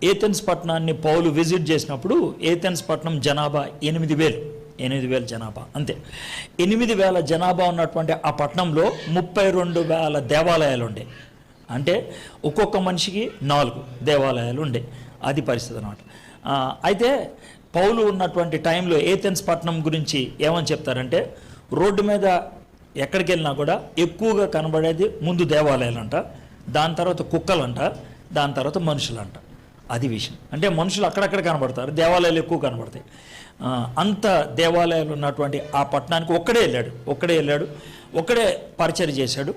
Athens పట్టణాన్ని పౌలు visit చేసినప్పుడు Athens పట్టణం జనాభా 8,000 జనాభా, అంతే. 8,000 జనాభా ఉన్నటువంటి ఆ పట్టణంలో 32,000 దేవాలయాలు ఉండే. అంటే ఒక్కొక్క మనిషికి 4 దేవాలయాలు ఉండే. అది పరిస్థితి అన్నమాట. అయితే పౌలు ఉన్నటువంటి టైంలో ఏథెన్స్ పట్టణం గురించి ఏమని చెప్తారంటే, రోడ్డు మీద ఎక్కడికి వెళ్ళినా కూడా ఎక్కువగా కనబడేది ముందు దేవాలయాలంట, దాని తర్వాత కుక్కలంట, దాని తర్వాత మనుషులంట. అది విషయం. అంటే మనుషులు అక్కడక్కడ కనబడతారు, దేవాలయాలు ఎక్కువ కనబడతాయి. అంత దేవాలయాలు ఉన్నటువంటి ఆ పట్టణానికి ఒక్కడే వెళ్ళాడు, ఒక్కడే పరిచయం చేశాడు.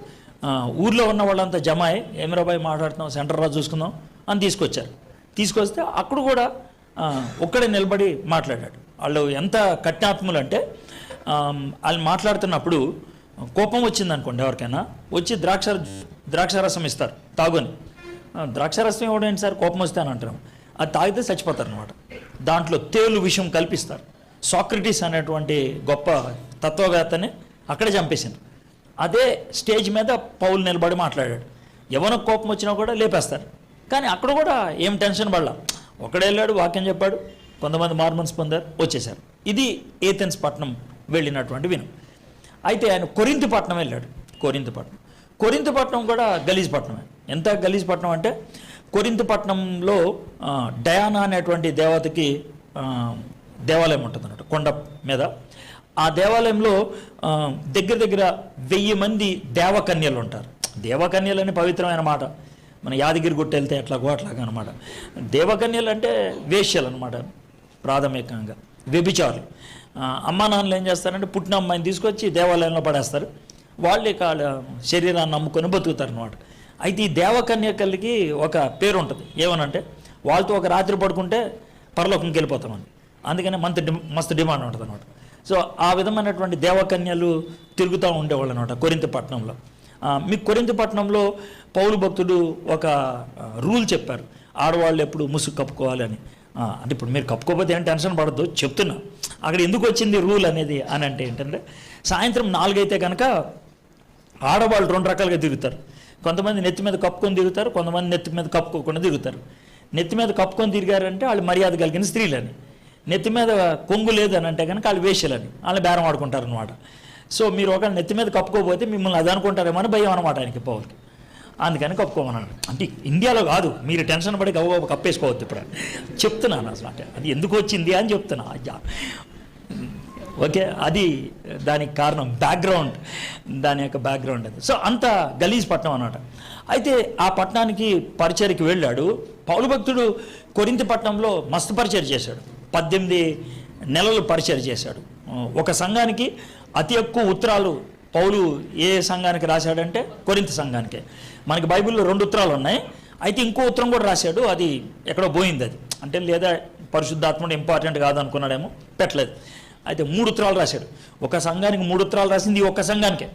ఊర్లో ఉన్న వాళ్ళంతా జమాయి, ఏమిరాబాయ్ మాట్లాడుతున్నాం, సెంటర్ రా చూసుకుందాం అని తీసుకొస్తే అక్కడ కూడా ఒక్కడే నిలబడి మాట్లాడాడు. వాళ్ళు ఎంత కఠినాత్ములు అంటే, వాళ్ళు మాట్లాడుతున్నప్పుడు కోపం వచ్చింది అనుకోండి ఎవరికైనా, వచ్చి ద్రాక్షారసం ఇస్తారు తాగుని. ద్రాక్షారసం ఇవ్వడం సార్, కోపం వస్తే అని అంటారు. అది తాగితే చచ్చిపోతారు అనమాట. దాంట్లో తేలు విషయం కల్పిస్తారు. సాక్రటీస్ అనేటువంటి గొప్ప తత్వవేత్తని అక్కడే చంపేసింది. అదే స్టేజ్ మీద పౌలు నిలబడి మాట్లాడాడు. ఎవరికి కోపం వచ్చినా కూడా లేపేస్తారు. కానీ అక్కడ కూడా ఏం టెన్షన్ పడలా, ఒక్కడే వెళ్ళాడు, వాక్యం చెప్పాడు, కొంతమంది మార్మన్స్ పొందారు, వచ్చేసారు. ఇది ఏథెన్స్ పట్టణం వెళ్ళినటువంటి విను. అయితే ఆయన కొరింథు పట్టణం వెళ్ళాడు. కొరింథు పట్టణం కూడా గలీజ్ పట్టణమే. ఎంత గలీజ్ పట్టణం అంటే, కొరింథు పట్టణంలో డయానా అనేటువంటి దేవతకి దేవాలయం ఉంటుంది అన్నట్టు కొండ మీద. ఆ దేవాలయంలో దగ్గర 1000 మంది దేవకన్యలు ఉంటారు. దేవకన్యలు అని పవిత్రమైన మాట. మన యాదగిరి గుట్ట వెళ్తే అట్లాగా అనమాట. దేవకన్యలు అంటే వేశ్యలు అనమాట, ప్రాథమికంగా వ్యభిచారులు. అమ్మా నాన్నలు ఏం చేస్తారంటే, పుట్టిన అమ్మాయిని తీసుకొచ్చి దేవాలయంలో పడేస్తారు. వాళ్ళే శరీరాన్ని నమ్ముకొని బతుకుతారు అనమాట. అయితే ఈ దేవకన్యకలకి ఒక పేరు ఉంటుంది, ఏమనంటే వాళ్ళతో ఒక రాత్రి పడుకుంటే పరలోకంకి వెళ్ళిపోతామని. అందుకని మస్తు డిమాండ్ ఉంటుంది అనమాట. సో ఆ విధమైనటువంటి దేవకన్యలు తిరుగుతూ ఉండేవాళ్ళు అనమాట కొరింథు పట్టణంలో. మీకు కొరింథు పట్టణంలో పౌలు భక్తుడు ఒక రూల్ చెప్పారు, ఆడవాళ్ళు ఎప్పుడు ముసుగు కప్పుకోవాలి అని. అంటే ఇప్పుడు మీరు కప్పుకోకపోతే ఏం టెన్షన్ పడద్దు, చెప్తున్నా అక్కడ ఎందుకు వచ్చింది రూల్ అనేది అని. అంటే ఏంటంటే, సాయంత్రం 4 అయితే కనుక ఆడవాళ్ళు 2 రకాలుగా తిరుగుతారు. కొంతమంది నెత్తి మీద కప్పుకొని తిరుగుతారు, కొంతమంది నెత్తి మీద కప్పుకోకుండా తిరుగుతారు. నెత్తి మీద కప్పుకొని తిరిగారంటే వాళ్ళు మర్యాద కలిగిన స్త్రీలని, నెత్తి మీద కొంగు లేదని అంటే కనుక వాళ్ళు వేశ్యలని, వాళ్ళు బేరం ఆడుకుంటారు అనమాట. సో మీరు ఒక నెత్తి మీద కప్పుకోకపోతే మిమ్మల్ని అది అనుకుంటారేమో అని భయం అనమాట ఆయనకి, పౌలకి. అందుకని కప్పుకోమన్నాడు. అంటే ఇండియాలో కాదు, మీరు టెన్షన్ పడి కప్పేసుకోవద్దు. ఇప్పుడు చెప్తున్నాను అసలు, అంటే అది ఎందుకు వచ్చింది అని చెప్తున్నా. ఓకే, అది దానికి కారణం, బ్యాక్గ్రౌండ్, దాని యొక్క బ్యాక్గ్రౌండ్ అది. సో అంత గలీజ్ పట్టణం అన్నమాట. అయితే ఆ పట్టణానికి పరిచర్యకి వెళ్ళాడు పౌలు భక్తుడు. కొరింథు పట్టణంలో మస్తు పరిచర్య చేశాడు, 18 నెలలు పరిచర్య చేశాడు. ఒక సంఘానికి అతి ఎక్కువ ఉత్తరాలు పౌలు ఏ సంఘానికి రాశాడంటే కొరింథు సంఘానికే. మనకి బైబిల్లో 2 ఉత్తరాలు ఉన్నాయి. అయితే ఇంకో ఉత్తరం కూడా రాశాడు, అది ఎక్కడో పోయింది. అది అంటే లేదా పరిశుద్ధాత్ముడు ఇంపార్టెంట్ కాదనుకున్నాడేమో, పెట్టలేదు. అయితే 3 ఉత్తరాలు రాశాడు. ఒక సంఘానికి 3 ఉత్తరాలు రాసింది ఈ ఒక్క సంఘానికే.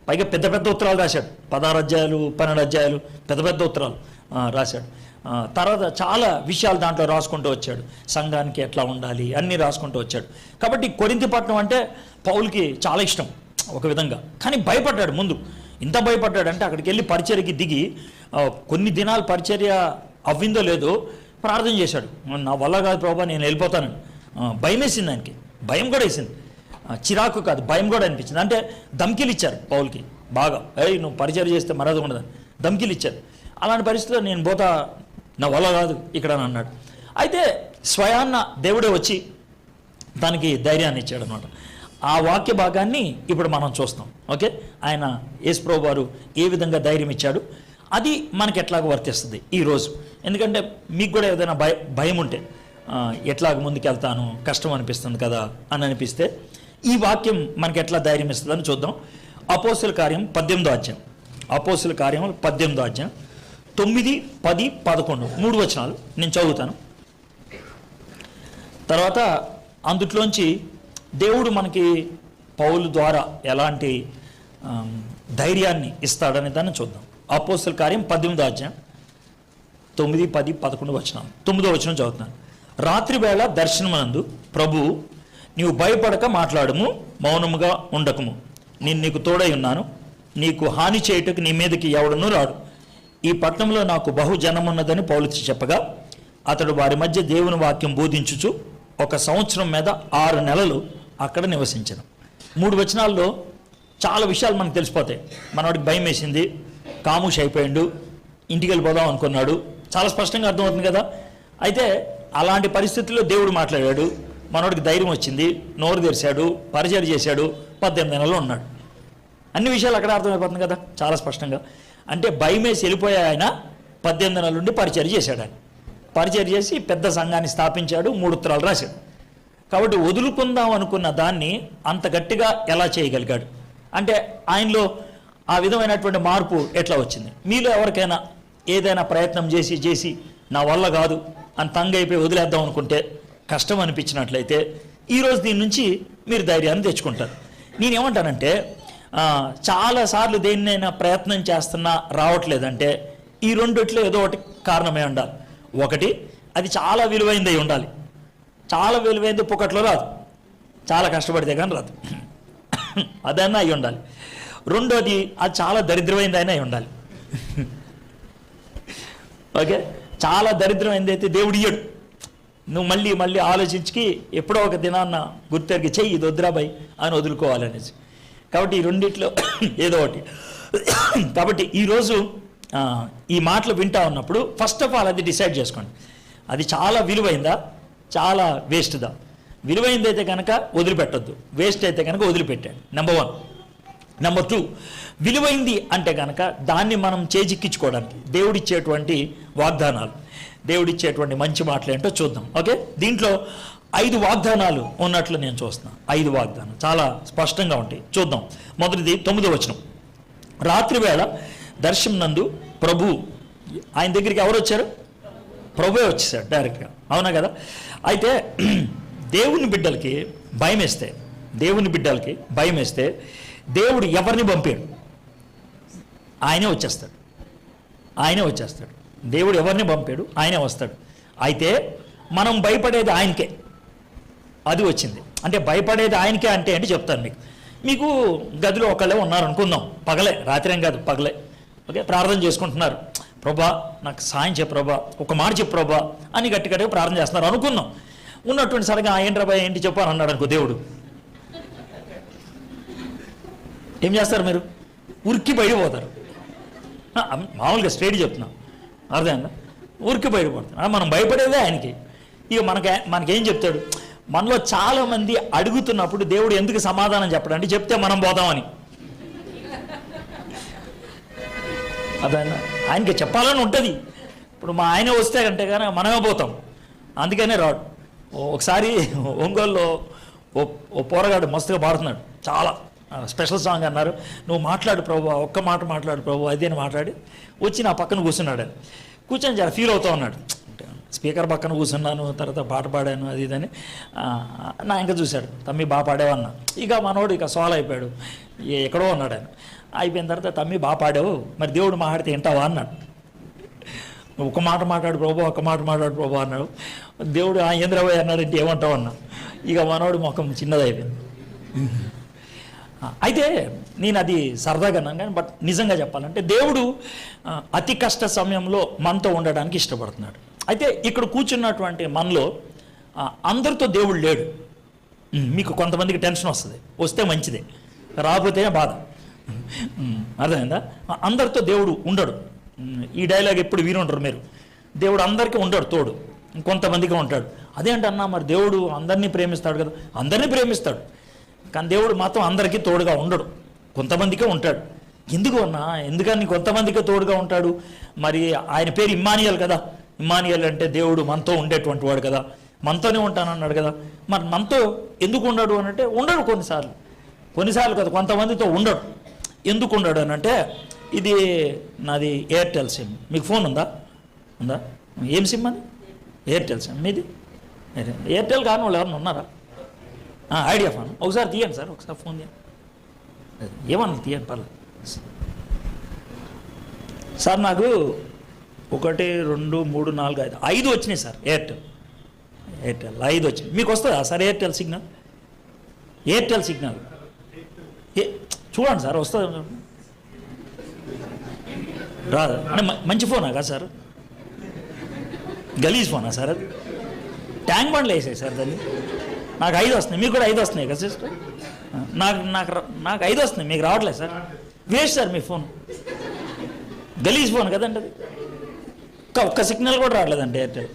పైగా పెద్ద ఉత్తరాలు రాశాడు, 16 అధ్యాయాలు 12 అధ్యాయాలు పెద్ద ఉత్తరాలు రాశాడు. తర్వాత చాలా విషయాలు దాంట్లో రాసుకుంటూ వచ్చాడు, సంఘానికి ఎట్లా ఉండాలి అన్నీ రాసుకుంటూ వచ్చాడు. కాబట్టి కొరింథు పట్టణం అంటే పౌలుకి చాలా ఇష్టం ఒక విధంగా. కానీ భయపడ్డాడు ముందు. ఇంత భయపడ్డాడంటే, అక్కడికి వెళ్ళి పరిచర్యకి దిగి కొన్ని దినాలు పరిచర్య అవ్విందో లేదో ప్రార్థన చేశాడు. నా వల్ల కాదు ప్రభా, నేను వెళ్ళిపోతానని. భయం వేసింది ఆయనకి, భయం కూడా వేసింది, చిరాకు కాదు భయం కూడా అనిపించింది. అంటే ధమ్కీలు ఇచ్చారు పౌల్కి బాగా, నువ్వు పరిచర్య చేస్తే మరది ఉండదని ధమ్కీలు ఇచ్చారు. అలాంటి పరిస్థితిలో నేను పోతా, నా వల్ల కాదు ఇక్కడ అని అన్నాడు. అయితే స్వయాన్న దేవుడే వచ్చి దానికి ధైర్యాన్ని ఇచ్చాడు అనమాట. ఆ వాక్య భాగాన్ని ఇప్పుడు మనం చూస్తాం. ఓకే, ఆయన యేసుప్రభువు వారు ఏ విధంగా ధైర్యం ఇచ్చాడు, అది మనకి ఎట్లాగ వర్తిస్తుంది ఈరోజు. ఎందుకంటే మీకు కూడా ఏదైనా భయం ఉంటే, ఎట్లాగ ముందుకెళ్తాను, కష్టం అనిపిస్తుంది కదా అని అనిపిస్తే, ఈ వాక్యం మనకి ఎట్లా ధైర్యం ఇస్తుందని చూద్దాం. అపోస్తుల కార్యం 18వ అధ్యాయం, అపోస్తుల కార్యం 18వ అధ్యాయం 9, 10, 11 3 వచనాలు నేను చదువుతాను. తర్వాత అందుట్లోంచి దేవుడు మనకి పౌలు ద్వారా ఎలాంటి ధైర్యాన్ని ఇస్తాడనే దాన్ని చూద్దాం. అపోస్తుల కార్యం 18వ అధ్యాయం 9, 10, 11 వచనాలు. 9వ వచనం చదువుతున్నాను. రాత్రి వేళ దర్శనమందు ప్రభువు, నీవు భయపడక మాట్లాడుము, మౌనముగా ఉండకము, నేను నీకు తోడై ఉన్నాను, నీకు హాని చేయుటకు నీ మీదకి ఎవడనూ రాడు. ఈ పట్టణంలో నాకు బహు జనమున్నదని పౌలు చెప్పగా, అతడు వారి మధ్య దేవుని వాక్యం బోధించుచు 1 సంవత్సరం మీద 6 నెలలు అక్కడ నివసించను. 3 వచనాల్లో చాలా విషయాలు మనకు తెలిసిపోతాయి. మనవాడికి భయం వేసింది, కాముష్ అయిపోయాడు, ఇంటికి వెళ్ళిపోదాం అనుకున్నాడు, చాలా స్పష్టంగా అర్థమవుతుంది కదా. అయితే అలాంటి పరిస్థితుల్లో దేవుడు మాట్లాడాడు, మనవాడికి ధైర్యం వచ్చింది, నోరు తెరిచాడు, పరిచయం చేశాడు, 18 నెలలు ఉన్నాడు. అన్ని విషయాలు అక్కడ అర్థమైపోతుంది కదా చాలా స్పష్టంగా. అంటే భయం వేసి వెళ్ళిపోయే ఆయన 18 నెలల నుండి పరిచయం చేశాడు. ఆయన పరిచయం చేసి పెద్ద సంఘాన్ని స్థాపించాడు, 3 ఉత్తరాలు రాశాడు. కాబట్టి వదులుకుందాం అనుకున్న దాన్ని అంత గట్టిగా ఎలా చేయగలిగాడు అంటే ఆయనలో ఆ విధమైనటువంటి మార్పు ఎట్లా వచ్చింది? మీలో ఎవరికైనా ఏదైనా ప్రయత్నం చేసి నా వల్ల కాదు అని తంగైపోయి వదిలేద్దాం అనుకుంటే, కష్టం అనిపించినట్లయితే ఈరోజు దీని నుంచి మీరు ధైర్యాన్ని తెచ్చుకుంటారు. నేనేమంటానంటే చాలాసార్లు దేన్నైనా ప్రయత్నం చేస్తున్నా రావట్లేదంటే ఈ రెండిట్లో ఏదో ఒకటి కారణమే ఉండాలి. ఒకటి, అది చాలా విలువైంది ఉండాలి. చాలా విలువైంది పుక్కట్లో రాదు, చాలా కష్టపడితే కానీ రాదు, అదన్నా అయి ఉండాలి. రెండోది, అది చాలా దరిద్రమైంది అయినా అయి ఉండాలి. ఓకే, చాలా దరిద్రమైంది అయితే దేవుడు ఇయ్యడు. నువ్వు మళ్ళీ మళ్ళీ ఆలోచించి ఎప్పుడో ఒక దినాన్న గుర్తెరిగి చెయ్యి ఇది వద్దురాబాయ్ అని వదులుకోవాలనేసి. కాబట్టి ఈ రెండిట్లో ఏదో ఒకటి. కాబట్టి ఈరోజు ఈ మాటలు వింటా ఉన్నప్పుడు ఫస్ట్ ఆఫ్ ఆల్ అది డిసైడ్ చేసుకోండి, అది చాలా విలువైందా చాలా వేస్ట్దా. విలువైంది అయితే కనుక వదిలిపెట్టద్దు, వేస్ట్ అయితే కనుక వదిలిపెట్టాడు. నెంబర్ 1. నెంబర్ 2, విలువైంది అంటే కనుక దాన్ని మనం చేజిక్కించుకోవడానికి దేవుడిచ్చేటువంటి వాగ్దానాలు, దేవుడిచ్చేటువంటి మంచి మాటలు ఏంటో చూద్దాం. ఓకే, దీంట్లో 5 వాగ్దానాలు ఉన్నట్లు నేను చూస్తున్నాను. 5 వాగ్దానాలు చాలా స్పష్టంగా ఉంటాయి, చూద్దాం. మొదటిది 9వ వచనం. రాత్రి వేళ దర్శనం నందు ప్రభు, ఆయన దగ్గరికి ఎవరు వచ్చారు? ప్రభువే వచ్చేసాడు డైరెక్ట్గా, అవునా కదా. అయితే దేవుని బిడ్డలకి భయం వేస్తే, దేవుడు ఎవరిని పంపాడు? ఆయనే వచ్చేస్తాడు. దేవుడు ఎవరిని పంపాడు? ఆయనే వస్తాడు. అయితే మనం భయపడేది ఆయనకే. అది వచ్చింది అంటే భయపడేది ఆయనకే అంటే చెప్తాను మీకు గదిలో ఒకళ్ళే ఉన్నారు అనుకుందాం, పగలే, రాత్రి ఏం కాదు, పగలే. ఓకే, ప్రార్థన చేసుకుంటున్నారు, ప్రభా నాకు సాయం చెప్పు ప్రభా, ఒక మాట చెప్పు ప్రభా అని గట్టిగా ప్రార్థన చేస్తున్నారు అనుకుందాం. ఉన్నటువంటి సరిగా ఏంటి ప్రభా ఏంటి చెప్పు అని అన్నాడు అనుకో దేవుడు, ఏం చేస్తారు మీరు? ఉరికి బయటపోతారు. మామూలుగా స్ట్రైట్ చెప్తున్నాం, అర్థమైందా? ఉరికి బయటపడతారు. మనం భయపడేదే ఆయనకి. ఇక మనకేం చెప్తాడు? మనలో చాలామంది అడుగుతున్నప్పుడు దేవుడు ఎందుకు సమాధానం చెప్పడండి, చెప్తే మనం పోతామని. అదైనా ఆయనకి చెప్పాలని ఉంటుంది. ఇప్పుడు మా ఆయన వస్తే అంటే కానీ మనమే పోతాం, అందుకనే రాడు. ఒకసారి ఒంగోలులో ఓ పోరగాడు మస్తుగా పాడుతున్నాడు, చాలా స్పెషల్ సాంగ్ అన్నారు. నువ్వు మాట్లాడు ప్రభు, ఒక్క మాట మాట్లాడు ప్రభు అది అని మాట్లాడి వచ్చి నా పక్కన కూర్చున్నాడు. కూర్చొని చాలా ఫీల్ అవుతూ ఉన్నాడు. స్పీకర్ పక్కన కూర్చున్నాను, తర్వాత పాట పాడాను అది ఇదని. నా ఇంకా చూశాడు, తమ్మి బాగా పాడావన్నా. ఇక మనోడు ఇక సాల్వ్ అయిపోయాడు, ఎక్కడో ఉన్నాడు ఆయన. అయిపోయిన తర్వాత తమ్మి బాగా పాడావు, మరి దేవుడు మాట్లాడితే వింటావా అన్నాడు. ఒక మాట మాట్లాడు ప్రభు అన్నాడు. దేవుడు ఏంద్రబాయ్ అన్నాడంటే ఏమంటావు అన్నా. ఇక మనోడు ముఖం చిన్నదైపోయింది. అయితే నేను అది సరదాగా అన్నాను కానీ బట్ నిజంగా చెప్పాలంటే దేవుడు అతి కష్ట సమయంలో మనతో ఉండడానికి ఇష్టపడుతున్నాడు. అయితే ఇక్కడ కూర్చున్నటువంటి మనలో అందరితో దేవుడు లేడు. మీకు కొంతమందికి టెన్షన్ వస్తే మంచిదే, రాకపోతే బాధ, అర్థమైందా? అందరితో దేవుడు ఉండడు. ఈ డైలాగ్ ఎప్పుడు వీరుంటారు మీరు, దేవుడు అందరికీ ఉండడు, తోడు కొంతమందికి ఉంటాడు. అదేంటన్నా మరి దేవుడు అందరినీ ప్రేమిస్తాడు కదా, అందరినీ ప్రేమిస్తాడు కానీ దేవుడు మాత్రం అందరికీ తోడుగా ఉండడు, కొంతమందికే ఉంటాడు. ఎందుకని కొంతమందికే తోడుగా ఉంటాడు? మరి ఆయన పేరు ఇమ్మానియల్ కదా, ఇమ్మానియల్ అంటే దేవుడు మనతో ఉండేటువంటి వాడు కదా, మనతోనే ఉంటానన్నాడు కదా. మరి మనతో ఎందుకు ఉండడు అని అంటే ఉండడు కొన్నిసార్లు కదా, కొంతమందితో ఉండడు. ఎందుకు ఉండడు అని అంటే, ఇది నాది ఎయిర్టెల్ సిమ్, మీకు ఫోన్ ఉందా? ఏం సిమ్ అది? Airtel SIM. మీది ఎయిర్టెల్ కాని వాళ్ళు ఎవరన్నా ఉన్నారా? ఐడియా ఫోన్ ఒకసారి తీయండి సార్, ఒకసారి ఫోన్ తీయండి, ఏమన్నా తీయండి పర్లేదు సార్. నాకు 1 2 3 4 5 వచ్చినాయి సార్. ఎయిర్టెల్ 5 వచ్చినాయి. మీకు వస్తుందా సార్ ఎయిర్టెల్ సిగ్నల్? చూడండి సార్, వస్తుంది రాదు అంటే మంచి ఫోనా కదా సార్? గలీజ్ ఫోనా సార్ అది? ట్యాంక్ బండ్లు వేసాయి సార్ దాన్ని. నాకు 5 వస్తున్నాయి, మీకు కూడా 5 వస్తున్నాయి కదా సిస్టర్? నాకు 5 వస్తున్నాయి, మీకు రావట్లేదు సార్. వేస్ట్ సార్ మీ ఫోన్, గలీజ్ ఫోన్ కదండి అది. ఒక్క సిగ్నల్ కూడా రావట్లేదండి ఎయిర్టెల్,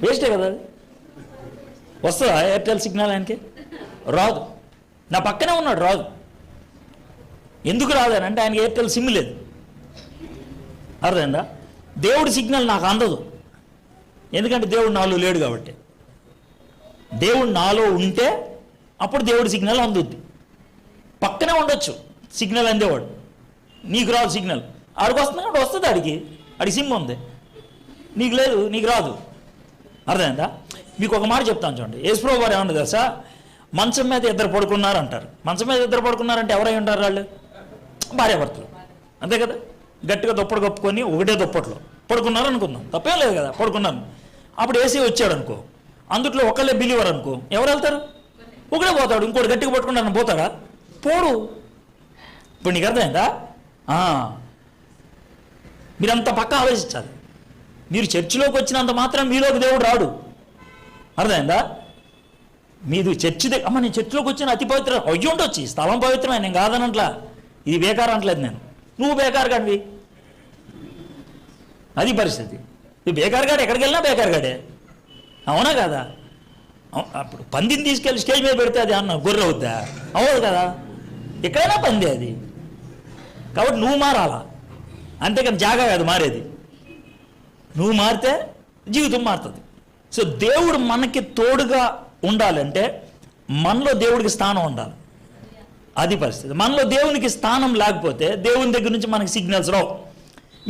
వేస్టే కదా అది. వస్తుందా ఎయిర్టెల్ సిగ్నల్ ఆయనకి? రాదు. నా పక్కనే ఉన్నాడు, రాదు. ఎందుకు రాదని అంటే ఆయనకి ఎయిర్టెల్ సిమ్ లేదు. అర్థమైందా? దేవుడి సిగ్నల్ నాకు అందదు, ఎందుకంటే దేవుడు నాలో లేడు కాబట్టి. దేవుడు నాలో ఉంటే అప్పుడు దేవుడి సిగ్నల్ అందుద్ది. పక్కనే ఉండొచ్చు సిగ్నల్ అందేవాడు, నీకు రాదు సిగ్నల్. ఆడికి వస్తుంది, అక్కడ వస్తుంది, ఆడికి సిమ్ ఉంది, నీకు లేదు, నీకు రాదు. అర్థమైందా? మీకు ఒక మాట చెప్తాను చూడండి. యేసుప్రభువు వారు ఏమన్నా తెలుసా? మంచం మీద 2 పడుకున్నారు అంటారు. మంచం మీద 2 పడుకున్నారంటే ఎవరై ఉంటారు? వాళ్ళు భార్యాభర్తలు, అంతే కదా. గట్టిగా దుప్పటి కప్పుకొని ఒకటే దుప్పట్లో పడుకున్నారు అనుకుందాం, తప్పేం లేదు కదా, పడుకున్నాను. అప్పుడు ఏసీ వచ్చాడు అనుకో, అందుట్లో ఒకళ్ళే బిలీవర్ అనుకో, ఎవరు వెళ్తారు? ఒకడే పోతాడు. ఇంకోటి గట్టిగా పట్టుకుంటాను పోతాడా? పోడు. ఇప్పుడు నీకు అర్థమైందా? మీరంత పక్క ఆలోచించాలి. మీరు చర్చిలోకి వచ్చినంత మాత్రం మీలోకి దేవుడు రాడు. అర్థమైందా? మీరు చర్చి అమ్మ నేను చర్చిలోకి వచ్చిన అతి పవిత్ర అయ్యి ఉండొచ్చి, స్థలం పవిత్రమే, నేను కాదనట్లా, ఇది బేకార్ అంటలేదు నేను. నువ్వు బేకార్ కాడివి, అది పరిస్థితి. నువ్వు బేకార్ గాడు ఎక్కడికి వెళ్ళినా బేకార్ గాడే, అవునా కదా? అప్పుడు పందిని తీసుకెళ్ళి స్టేజ్ మీద పెడితే అది అన్న గొర్రె అవుద్దా? అవ్వదు కదా, ఎక్కడైనా పంది అది. కాబట్టి నువ్వు మారాలా, అంతేకాని జాగా కాదు మారేది. నువ్వు మారితే జీవితం మారుతుంది. సో దేవుడు మనకి తోడుగా ఉండాలంటే మనలో దేవుడికి స్థానం ఉండాలి, అది పరిస్థితి. మనలో దేవునికి స్థానం లేకపోతే దేవుని దగ్గర నుంచి మనకి సిగ్నల్స్ రావు.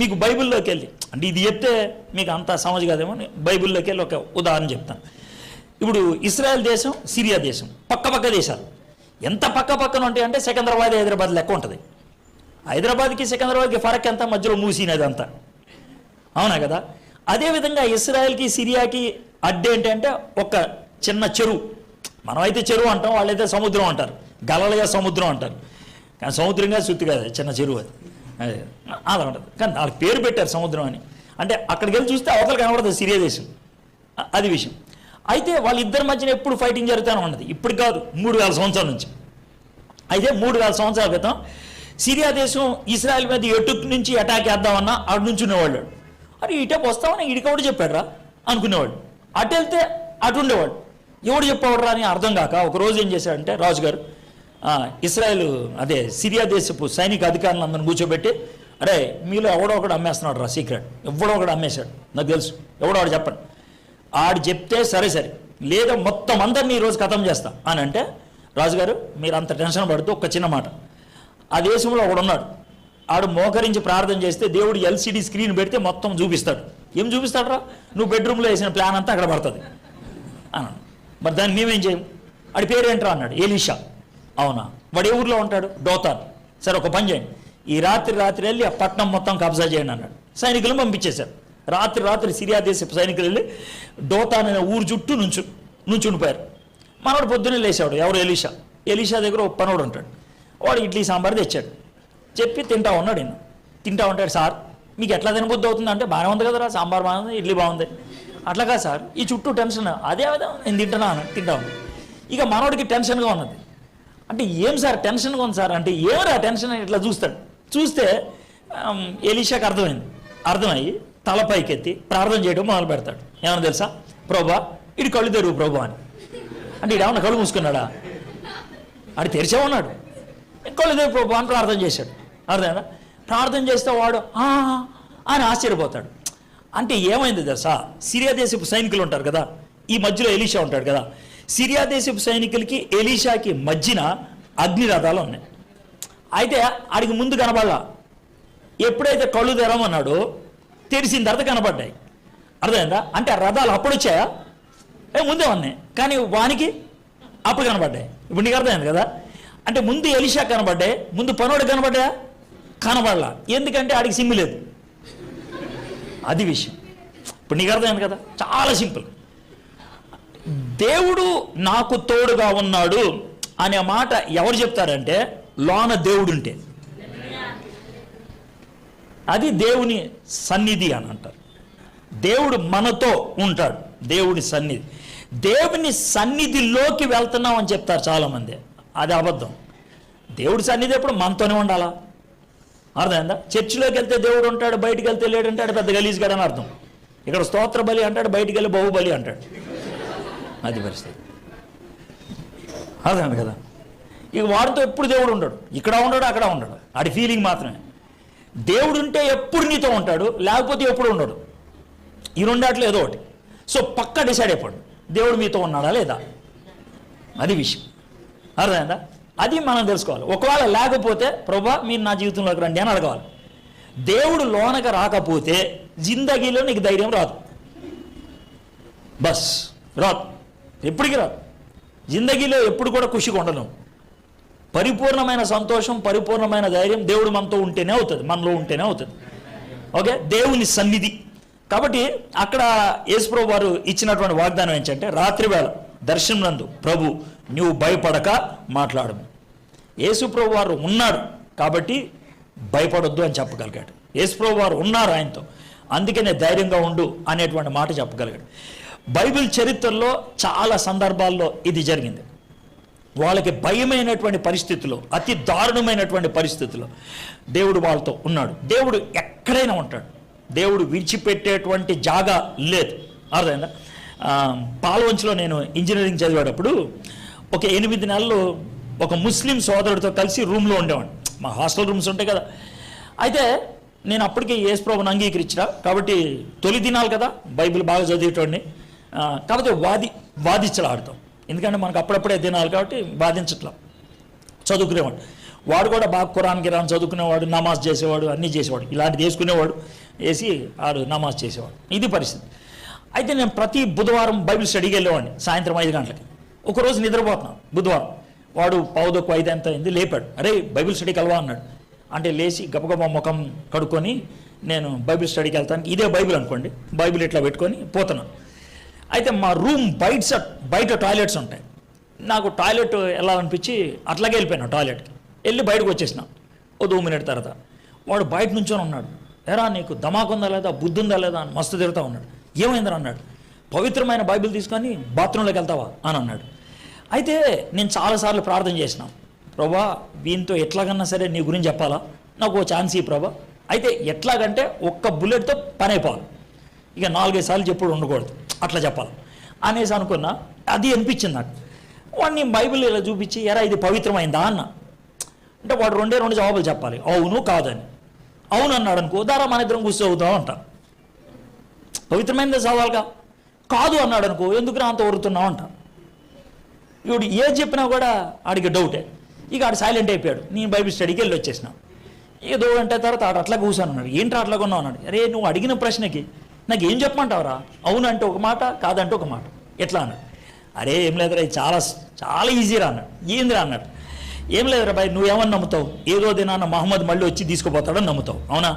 మీకు బైబిల్లోకి వెళ్ళి, అంటే ఇది చెప్తే మీకు అంత సమజ్ కాదేమో, బైబిల్లోకి వెళ్ళి ఒక ఉదాహరణ చెప్తాను. ఇప్పుడు ఇస్రాయల్ దేశం, సిరియా దేశం పక్క దేశాలు. ఎంత పక్కన ఉంటాయి అంటే సికింద్రాబాద్, హైదరాబాద్ లెక్క ఉంటుంది. హైదరాబాద్కి సికింద్రాబాద్కి ఫరక్ ఎంత, మధ్యలో మూసినది అంతా, అవునా కదా? అదేవిధంగా ఇస్రాయల్కి సిరియాకి అడ్డు ఏంటంటే ఒక చిన్న చెరువు. మనమైతే చెరువు అంటాం, వాళ్ళైతే సముద్రం అంటారు, గలలుగా సముద్రం అంటారు. కానీ సముద్రంగా సుత్తి కాదు, చిన్న చెరువు అది. అలా ఉంటుంది, కానీ వాళ్ళకి పేరు పెట్టారు సముద్రం అని. అంటే అక్కడికి వెళ్ళి చూస్తే అవతల కనబడుతుంది సిరియా దేశం, అది విషయం. అయితే వాళ్ళిద్దరి మధ్యన ఎప్పుడు ఫైటింగ్ జరుగుతూనే ఉన్నది. ఇప్పుడు కాదు, 3000 సంవత్సరాల నుంచి. అయితే 3000 సంవత్సరాల క్రితం సిరియా దేశం ఇస్రాయల్ మీద ఎటు నుంచి అటాక్ చేద్దామన్నా అటు నుంచి ఉండేవాళ్ళు. అరే ఇటే వస్తామని ఇడికవాడు చెప్పాడు అనుకునేవాడు, అటు వెళ్తే అటు ఉండేవాడు. ఎవడు చెప్పేవాడు అని అర్థం కాక ఒకరోజు ఏం చేశాడంటే రాజుగారు ఇస్రాయల్ సిరియా దేశపు సైనిక అధికారులను అందరిని కూర్చోబెట్టి, అరే మీలో ఎవడో ఒకడు అమ్మేస్తున్నాడు సీక్రెట్, ఎవడో ఒకడు అమ్మేశాడు, నాకు తెలుసు, ఎవడో ఒకడు చెప్పండి. ఆడు చెప్తే సరే లేదా మొత్తం అందరినీ ఈరోజు ఖతం చేస్తా అని అంటే, రాజుగారు మీరు అంత టెన్షన్ పడుతూ ఒక చిన్న మాట, ఆ దేశంలో ఒకడున్నాడు, ఆడు మోకరించి ప్రార్థన చేస్తే దేవుడు LCD స్క్రీన్ పెడితే మొత్తం చూపిస్తాడు. ఏం చూపిస్తాడు రా? నువ్వు బెడ్రూమ్లో వేసిన ప్లాన్ అంతా అక్కడ పడుతుంది అన్నాడు. మరి దాన్ని మేమేం చేయం? ఆడి పేరు ఏంట్రా అన్నాడు. ఎలీషా. అవునా, వాడు ఏ ఊర్లో ఉంటాడు? డోతాన్. సరే ఒక పని చేయండి, ఈ రాత్రి వెళ్ళి ఆ పట్టణం మొత్తం కబ్జా చేయండి అన్నాడు. సైనికులను పంపించేశారు. రాత్రి సిరియా దేశపు సైనికులు వెళ్ళి డోతాన్ అనే ఊరు చుట్టూ నుంచుండిపోయారు. మనవాడు పొద్దున్నే లేచాడు, ఎవరు? ఎలీషా దగ్గర ఒక పనోడు ఉంటాడు. వాడు ఇడ్లీ సాంబార్ తెచ్చాడు, చెప్పి తింటా ఉన్నాడు. తింటా ఉంటాడు. సార్ మీకు ఎట్లా తినబుద్ధి అవుతుంది అంటే, బాగానే ఉంది కదరా, సాంబార్ బాగుంది, ఇడ్లీ బాగుంది. అట్లా కాదు సార్, ఈ చుట్టూ టెన్షన్, అదే నేను తింటా ఉంది. ఇక మనోడికి టెన్షన్గా ఉన్నది. అంటే ఏం సార్ టెన్షన్గా ఉంది సార్ అంటే, ఏమరా టెన్షన్ అని ఇట్లా చూస్తాడు. చూస్తే ఎలీషాకి అర్థమయ్యి తల పైకెత్తి ప్రార్థన చేయడం మొదలు పెడతాడు. ఏమన్నా తెలుసా? ప్రభా ఇటు కళ్ళు తెరువు ప్రభా అని. అంటే ఇడేమన్నా కళ్ళు మూసుకున్నాడా? ఆడు తెరిచే ఉన్నాడు. కళ్ళు తెరువు ప్రభా అని ప్రార్థన చేశాడు. అర్థమైందా? ప్రార్థన చేస్తే వాడు అని ఆశ్చర్యపోతాడు. అంటే ఏమైంది తెలుసా? సిరియా దేశపు సైనికులు ఉంటారు కదా, ఈ మధ్యలో ఎలీషా ఉంటాడు కదా. సిరియా దేశపు సైనికులకి ఎలీషాకి మధ్యన అగ్నిరథాలు ఉన్నాయి. అయితే ఆడికి ముందు కనబడలా. ఎప్పుడైతే కళ్ళు తెరమన్నాడో తెరిసిన తర్వాత కనబడ్డాయి. అర్థమైందా? అంటే ఆ రథాలు అప్పుడు వచ్చాయా? ముందే ఉన్నాయి, కానీ వానికి అప్పుడు కనబడ్డాయి. ఇప్పుడు నీకు అర్థమైంది కదా? అంటే ముందు ఎలీషా కనబడ్డాయి, ముందు పనోడు కనబడ్డాయా? కనబడలా. ఎందుకంటే ఆడికి సిమ్ము లేదు, అది విషయం. ఇప్పుడు నీకు అర్థమైంది కదా? చాలా సింపుల్. దేవుడు నాకు తోడుగా ఉన్నాడు అనే మాట ఎవరు చెప్తారంటే, లోన దేవుడు ఉంటే. అది దేవుని సన్నిధి అని అంటారు. దేవుడు మనతో ఉంటాడు. దేవుని సన్నిధి, దేవుని సన్నిధిలోకి వెళ్తున్నాం అని చెప్తారు చాలామంది. అది అబద్ధం. దేవుడి సన్నిధి ఎప్పుడు మనతోనే ఉండాలా? అర్థమైందా? చర్చిలోకి వెళ్తే దేవుడు ఉంటాడు, బయటికి వెళ్తే లేడంటాడు, పెద్ద గలీజ్గాడు అని అర్థం. ఇక్కడ స్తోత్ర బలి అంటాడు, బయటికి వెళ్ళి బాహుబలి అంటాడు. అది పరిస్థితి. అర్థమైంది కదా? ఇక వాడితో ఎప్పుడు దేవుడు ఉండడు, ఇక్కడ ఉండడు, అక్కడ ఉండడు. ఆడి ఫీలింగ్ మాత్రమే. దేవుడు ఉంటే ఎప్పుడు నీతో ఉంటాడు, లేకపోతే ఎప్పుడు ఉండడు. ఈ రెండాట్లో ఏదో ఒకటి. సో పక్కా డిసైడ్ అయిపోండి, దేవుడు మీతో ఉన్నాడా లేదా, అది విషయం. అర్థమైందా? అది మనం తెలుసుకోవాలి. ఒకవేళ లేకపోతే ప్రభా మీరు నా జీవితంలోకి రండి అని అడగాలి. దేవుడు లోనక రాకపోతే జిందగీలో నీకు ధైర్యం రాదు. బస్ రాదు, ఎప్పటికీ రాదు. జిందగీలో ఎప్పుడు కూడా ఖుషిగా ఉండను. పరిపూర్ణమైన సంతోషం, పరిపూర్ణమైన ధైర్యం దేవుడు మనతో ఉంటేనే అవుతుంది, మనలో ఉంటేనే అవుతుంది. ఓకే, దేవుని సన్నిధి. కాబట్టి అక్కడ యేసుప్రభు వారు ఇచ్చినటువంటి వాగ్దానం ఏంటంటే, రాత్రి వేళ దర్శనం నందు ప్రభు నువ్వు భయపడక మాట్లాడము. యేసుప్రభు వారు ఉన్నాడు కాబట్టి భయపడొద్దు అని చెప్పగలిగాడు. యేసుప్రభు వారు ఉన్నారు ఆయనతో, అందుకనే ధైర్యంగా ఉండు అనేటువంటి మాట చెప్పగలిగాడు. బైబిల్ చరిత్రలో చాలా సందర్భాల్లో ఇది జరిగింది. వాళ్ళకి భయమైనటువంటి పరిస్థితుల్లో, అతి దారుణమైనటువంటి పరిస్థితుల్లో దేవుడు వాళ్ళతో ఉన్నాడు. దేవుడు ఎక్కడైనా ఉంటాడు. దేవుడు విడిచిపెట్టేటువంటి జాగా లేదు. అర్థమైందా? పాల్వంచులో నేను ఇంజనీరింగ్ చదివేటప్పుడు ఒక 8 నెలలు ఒక ముస్లిం సోదరుడితో కలిసి రూమ్లో ఉండేవాడిని. మా హాస్టల్ రూమ్స్ ఉంటాయి కదా. అయితే నేను అప్పటికే యేసుప్రభుని అంగీకరించిన కాబట్టి తొలి దినాలు కదా, బైబిల్ బాగా చదివేటోడిని. కాకపోతే వాదించలాడతాం, ఎందుకంటే మనకు అప్పుడప్పుడే దినాలు కాబట్టి వాదించట్లా, చదువుకునేవాడు. వాడు కూడా బాగా ఖురాన్ గిరాన్ చదువుకునేవాడు, నమాజ్ చేసేవాడు, అన్నీ చేసేవాడు. ఇలాంటిది వేసుకునేవాడు, వేసి ఆడు నమాజ్ చేసేవాడు. ఇది పరిస్థితి. అయితే నేను ప్రతి బుధవారం బైబిల్ స్టడీకి వెళ్ళేవాడిని సాయంత్రం 5 గంటలకి. ఒకరోజు నిద్రపోతున్నాను బుధవారం. వాడు 4:45 ఎంత అయింది, లేపాడు. అరే బైబిల్ స్టడీకి వెళ్ళవా అన్నాడు. అంటే లేచి గబగబా ముఖం కడుక్కొని నేను బైబిల్ స్టడీకి వెళ్తాను. ఇదే బైబిల్ అనుకోండి, బైబిల్ ఇట్లా పెట్టుకొని పోతున్నాను. అయితే మా రూమ్ బయట టాయిలెట్స్ ఉంటాయి. నాకు టాయిలెట్ వెళ్ళాలనిపించి అట్లాగే వెళ్ళిపోయాను టాయిలెట్కి. వెళ్ళి బయటకు వచ్చేసిన ఓ 2 మినిట్ తర్వాత వాడు బయట నుంచొని ఉన్నాడు. ఎరా నీకు ధమాకు ఉందా లేదా, బుద్ధి ఉందా లేదా అని మస్తు తిరుగుతూ ఉన్నాడు. ఏమైందని అన్నాడు. పవిత్రమైన బైబిల్ తీసుకొని బాత్రూంలోకి వెళ్తావా అని అన్నాడు. అయితే నేను చాలాసార్లు ప్రార్థన చేసినాం, ప్రభా వీంతో ఎట్లాగన్నా సరే నీ గురించి చెప్పాలా, నాకు ఓ ఛాన్స్ ఈ ప్రభా. అయితే ఎట్లాగంటే ఒక్క బుల్లెట్తో పని అయిపోవాలి, ఇక 4-5 సార్లు చెప్పుడు ఉండకూడదు, అట్లా చెప్పాలి అనేసి అనుకున్నా. అది అనిపించింది నాకు. వాడిని బైబిల్ ఇలా చూపించి ఎరా ఇది పవిత్రమైందా అన్న. అంటే వాడు 2 జవాబులు చెప్పాలి, అవును కాదని. అవును అన్నాడు అనుకో, దారా మన ఇద్దరం కూర్చోవుతాం అంట, పవిత్రమైనదే చదవాలిగా. కాదు అన్నాడు అనుకో, ఎందుకు అంత ఒరుతున్నావు అంట. ఇప్పుడు ఏది చెప్పినా కూడా ఆడికి డౌటే. ఇక ఆడు సైలెంట్ అయిపోయాడు. నేను బైబిల్ స్టడీకి వెళ్ళి వచ్చేసిన. ఏదో అంటే తర్వాత ఆడు అట్లా కూర్చొని అన్నాడు. ఏంటి అట్లా కొన్నావు అన్నాడు. అరే నువ్వు అడిగిన ప్రశ్నకి నాకు ఏం చెప్పమంటావురా, అవును అంటే ఒక మాట, కాదంటే ఒక మాట, ఎట్లా అన్నాడు. అరే ఏం లేదురా, ఇది చాలా చాలా ఈజీరా అన్నాడు. ఏందిరా అన్నాడు. ఏం లేదురా బాయ్, నువ్వేమని నమ్ముతావు, ఏదో దినాన్న మహమ్మద్ మళ్ళీ వచ్చి తీసుకుపోతాడని నమ్ముతావు, అవునా?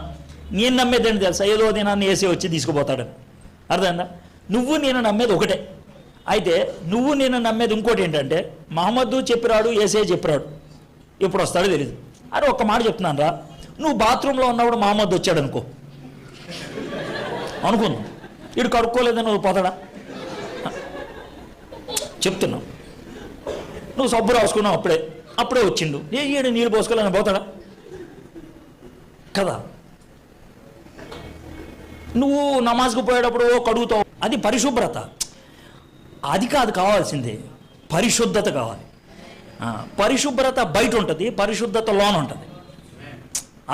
నేను నమ్మేదేంటి తెలుసా, ఏదో దినాన్ని ఏసీ వచ్చి తీసుకుపోతాడని. అర్థమైందా? నువ్వు నేను నమ్మేది ఒకటే. అయితే నువ్వు నేను నమ్మేది ఇంకోటి ఏంటంటే, మహమ్మద్ చెప్పిరాడు, ఏసే చెప్పిరాడు, ఎప్పుడు వస్తాడో తెలియదు. అరే ఒక్క మాట చెప్తున్నాను రా, నువ్వు బాత్రూంలో ఉన్నప్పుడు మహమ్మద్ వచ్చాడు అనుకో, అనుకుందాం, వీడు కడుక్కోలేదని నువ్వు పోతాడా? చెప్తున్నావు. నువ్వు సబ్బు రాసుకున్నావు, అప్పుడే వచ్చిండు, ఈడు నీళ్ళు పోసుకోలేని పోతాడా కదా? నువ్వు నమాజ్కు పోయేటప్పుడు కడుగుతావు, అది పరిశుభ్రత. అది కాదు కావాల్సింది, పరిశుద్ధత కావాలి. పరిశుభ్రత బయట ఉంటుంది, పరిశుద్ధత లోన ఉంటుంది.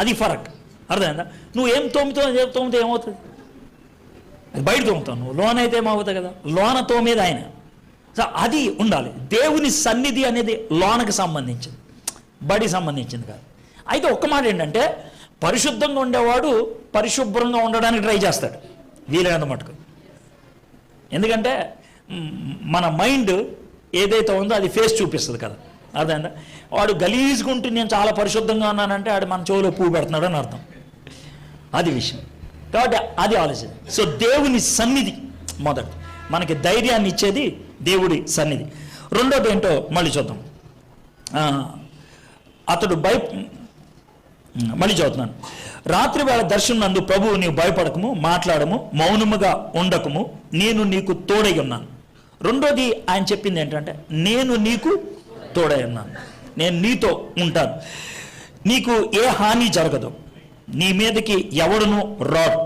అది ఫరక్. అర్థమైందా? నువ్వు ఏం తోమితే ఏమవుతుంది, అది బయట తోముతావు, నువ్వు లోన అయితే ఏమవుతుంది కదా, లోన తోమేది ఆయన. సో అది ఉండాలి. దేవుని సన్నిధి అనేది లోనకి సంబంధించింది, బడికి సంబంధించింది కాదు. అయితే ఒక్క మాట ఏంటంటే, పరిశుద్ధంగా ఉండేవాడు పరిశుభ్రంగా ఉండడానికి ట్రై చేస్తాడు వీలైనంత మటుకు. ఎందుకంటే మన మైండ్ ఏదైతే ఉందో అది ఫేస్ చూపిస్తుంది కదా. అర్థమైందా? వాడు గలీజుకుంటూ నేను చాలా పరిశుద్ధంగా ఉన్నానంటే ఆడు మన చెవులో పువ్వు పెడుతున్నాడు అని అర్థం. అది విషయం. కాబట్టి అది ఆలోచన. సో దేవుని సన్నిధి మొదటి మనకి ధైర్యాన్ని ఇచ్చేది దేవుడి సన్నిధి. రెండోది ఏంటో మళ్ళీ చూద్దాం. అతడు మళ్ళీ చదువుతున్నాను. రాత్రి వేళ దర్శనం నందు ప్రభువు నీవు భయపడకము, మాట్లాడము, మౌనముగా ఉండకము, నేను నీకు తోడై ఉన్నాను. రెండోది ఆయన చెప్పింది ఏంటంటే, నేను నీకు తోడై ఉన్నాను, నేను నీతో ఉంటాను, నీకు ఏ హాని జరగదు, నీ మీదకి ఎవడును రాడు.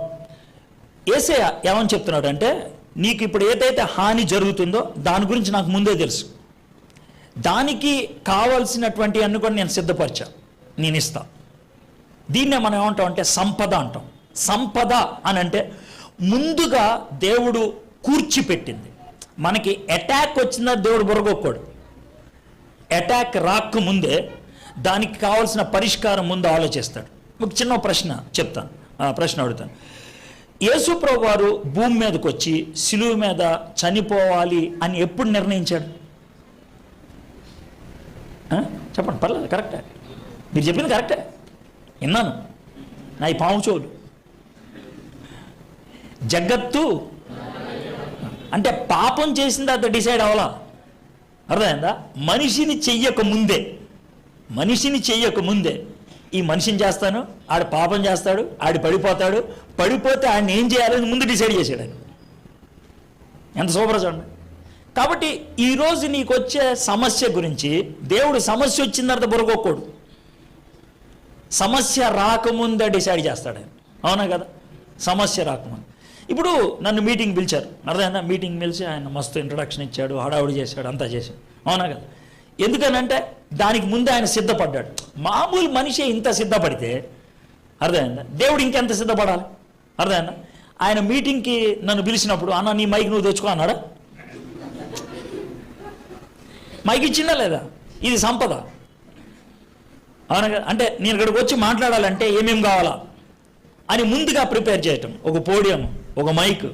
యేసయ్య ఏమని చెప్తున్నాడు అంటే, నీకు ఇప్పుడు ఏదైతే హాని జరుగుతుందో దాని గురించి నాకు ముందే తెలుసు, దానికి కావాల్సినటువంటి అన్ని కూడా నేను సిద్ధపరిచా, నేను ఇస్తా. దీన్నే మనం ఏమంటాం అంటే సంపద అంటాం. సంపద అని అంటే ముందుగా దేవుడు కూర్చిపెట్టింది. మనకి అటాక్ వచ్చిందా దేవుడు బుర్రగొక్కోడు. అటాక్ రాక ముందే దానికి కావాల్సిన పరిష్కారం ముందు ఆలోచిస్తాడు. ఒక చిన్న ప్రశ్న చెప్తాను, ప్రశ్న అడుగుతాను. యేసు ప్రభు వారు భూమి మీదకి వచ్చి సిలువ మీద చనిపోవాలి అని ఎప్పుడు నిర్ణయించాడు? చెప్పండి, పర్లేదు, కరెక్టే, మీరు చెప్పింది కరెక్టే, విన్నాను, నా ఈ పాము చెవులు. జగత్తు అంటే పాపం చేసిన తర్వాత డిసైడ్ అవ్వాలా, అర్థమైందా? మనిషిని చెయ్యక ముందే ఈ మనిషిని చేస్తాను, ఆడు పాపం చేస్తాడు, ఆడు పడిపోతాడు, పడిపోతే ఆయన ఏం చేయాలని ముందు డిసైడ్ చేశాడు ఆయన. ఎంత సూపర్ చూడండి. కాబట్టి ఈరోజు నీకు వచ్చే సమస్య గురించి దేవుడు సమస్య వచ్చిన తర్వాత బుర్రగొక్కోడు, సమస్య రాకముందే డిసైడ్ చేస్తాడు ఆయన. అవునా కదా? సమస్య రాకముందు. ఇప్పుడు నన్ను మీటింగ్ పిలిచారు, అర్థమైందా? మీటింగ్ పిలిచి ఆయన మస్తు ఇంట్రడక్షన్ ఇచ్చాడు, హడావుడి చేశాడు, అంతా చేశాడు. అవునా కదా? ఎందుకనంటే దానికి ముందే ఆయన సిద్ధపడ్డాడు. మామూలు మనిషి ఇంత సిద్ధపడితే అర్థమైందా, దేవుడు ఇంకెంత సిద్ధపడాలి? అర్థమైందా? ఆయన మీటింగ్కి నన్ను పిలిచినప్పుడు, అన్న నీ మైక్ నువ్వు తెచ్చుకో అన్నాడా? మైక్ ఇచ్చిందా లేదా? ఇది సంపద. అవునా కదా? అంటే నేను ఇక్కడికి వచ్చి మాట్లాడాలంటే ఏమేమి కావాలా అని ముందుగా ప్రిపేర్ చేయటం. ఒక పోడియం, ఒక మైక్,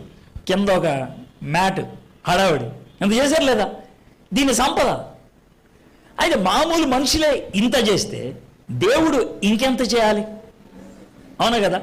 కింద ఒక మ్యాట్, హడావిడి, ఎంత చేశారు లేదా? దీని సంపద. అయితే మామూలు మనుషులే ఇంత చేస్తే దేవుడు ఇంకెంత చేయాలి? అవునా కదా?